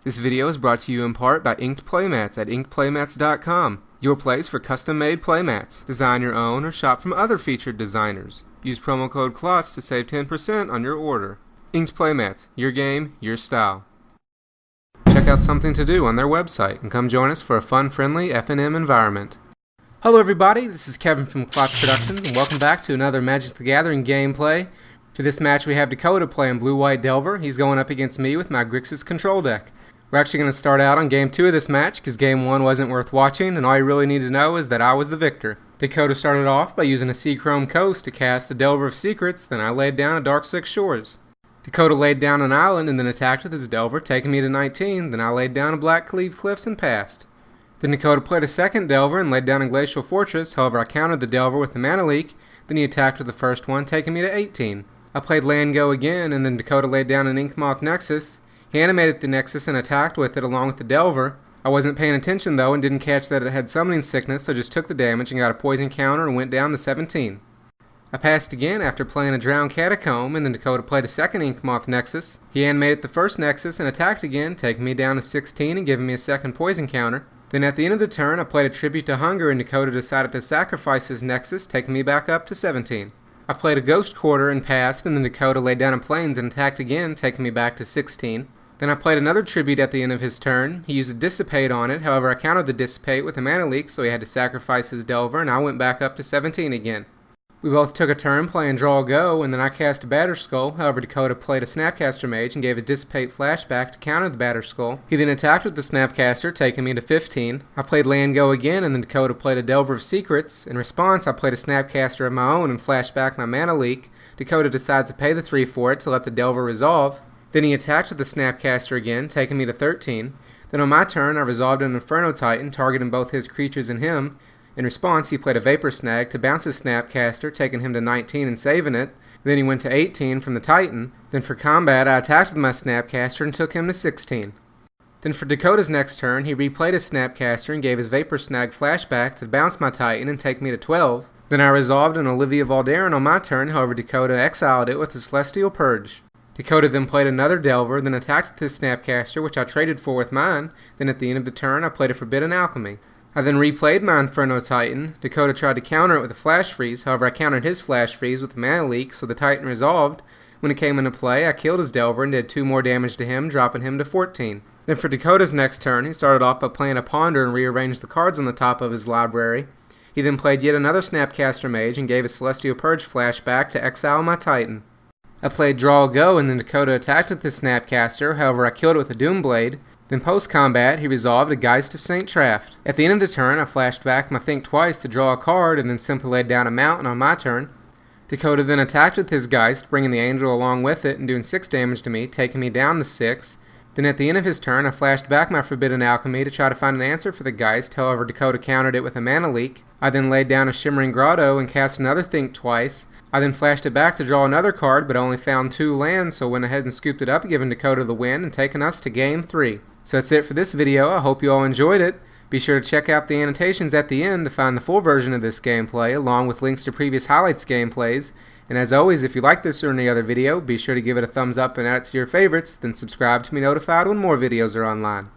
This video is brought to you in part by Inked Playmats at inkedplaymats.com, your place for custom-made playmats. Design your own or shop from other featured designers. Use promo code KLOTZ to save 10% on your order. Inked Playmats, your game, your style. Check out Something to Do on their website and come join us for a fun, friendly F&M environment. Hello everybody, this is Kevin from KlotzProductions and welcome back to another Magic the Gathering gameplay. For this match we have Dakota playing Blue-White Delver. He's going up against me with my Grixis control deck. We're actually going to start out on Game 2 of this match because Game 1 wasn't worth watching and all you really need to know is that I was the victor. Dakota started off by using a Seachrome Coast to cast a Delver of Secrets, then I laid down a Darkslick Shores. Dakota laid down an island and then attacked with his Delver, taking me to 19, then I laid down a Blackcleave Cliffs and passed. Then Dakota played a second Delver and laid down a Glacial Fortress, however I countered the Delver with the Mana Leak, then he attacked with the first one, taking me to 18. I played Land Go again, and then Dakota laid down an Inkmoth Nexus. He animated the Nexus and attacked with it along with the Delver. I wasn't paying attention though and didn't catch that it had Summoning Sickness, so just took the damage and got a poison counter and went down to 17. I passed again after playing a Drowned Catacomb, and then Dakota played a second Inkmoth Nexus. He animated the first Nexus and attacked again, taking me down to 16 and giving me a second poison counter. Then at the end of the turn, I played a Tribute to Hunger and Dakota decided to sacrifice his Nexus, taking me back up to 17. I played a Ghost Quarter and passed, and then Dakota laid down a Plains and attacked again, taking me back to 16. Then I played another Tribute at the end of his turn. He used a Dissipate on it, however I countered the Dissipate with a Mana Leak, so he had to sacrifice his Delver, and I went back up to 17 again. We both took a turn playing Draw Go, and then I cast a Batterskull, however Dakota played a Snapcaster Mage and gave his Dissipate flashback to counter the Batterskull. He then attacked with the Snapcaster, taking me to 15. I played Land Go again, and then Dakota played a Delver of Secrets. In response, I played a Snapcaster of my own and flashed back my Mana Leak. Dakota decided to pay the 3 for it to let the Delver resolve. Then he attacked with the Snapcaster again, taking me to 13. Then on my turn, I resolved an Inferno Titan, targeting both his creatures and him. In response, he played a Vapor Snag to bounce his Snapcaster, taking him to 19 and saving it. Then he went to 18 from the Titan. Then for combat, I attacked with my Snapcaster and took him to 16. Then for Dakota's next turn, he replayed his Snapcaster and gave his Vapor Snag flashback to bounce my Titan and take me to 12. Then I resolved an Olivia Voldaren on my turn, however Dakota exiled it with a Celestial Purge. Dakota then played another Delver, then attacked with his Snapcaster, which I traded for with mine. Then at the end of the turn, I played a Forbidden Alchemy. I then replayed my Inferno Titan. Dakota tried to counter it with a Flashfreeze, however I countered his Flashfreeze with a Mana Leak, so the Titan resolved. When it came into play, I killed his Delver and did 2 more damage to him, dropping him to 14. Then for Dakota's next turn, he started off by playing a Ponder and rearranged the cards on the top of his library. He then played yet another Snapcaster Mage and gave a Celestial Purge flashback to exile my Titan. I played Draw Go and then Dakota attacked with his Snapcaster, however I killed it with a Doomblade. Then post-combat, he resolved a Geist of St. Traft. At the end of the turn, I flashed back my Think Twice to draw a card and then simply laid down a Mountain on my turn. Dakota then attacked with his Geist, bringing the Angel along with it and doing 6 damage to me, taking me down to 6. Then at the end of his turn, I flashed back my Forbidden Alchemy to try to find an answer for the Geist, however Dakota countered it with a Mana Leak. I then laid down a Shimmering Grotto and cast another Think Twice. I then flashed it back to draw another card, but only found 2 lands, so went ahead and scooped it up, giving Dakota the win and taking us to Game 3. So that's it for this video. I hope you all enjoyed it. Be sure to check out the annotations at the end to find the full version of this gameplay, along with links to previous highlights gameplays. And as always, if you like this or any other video, be sure to give it a thumbs up and add it to your favorites, then subscribe to be notified when more videos are online.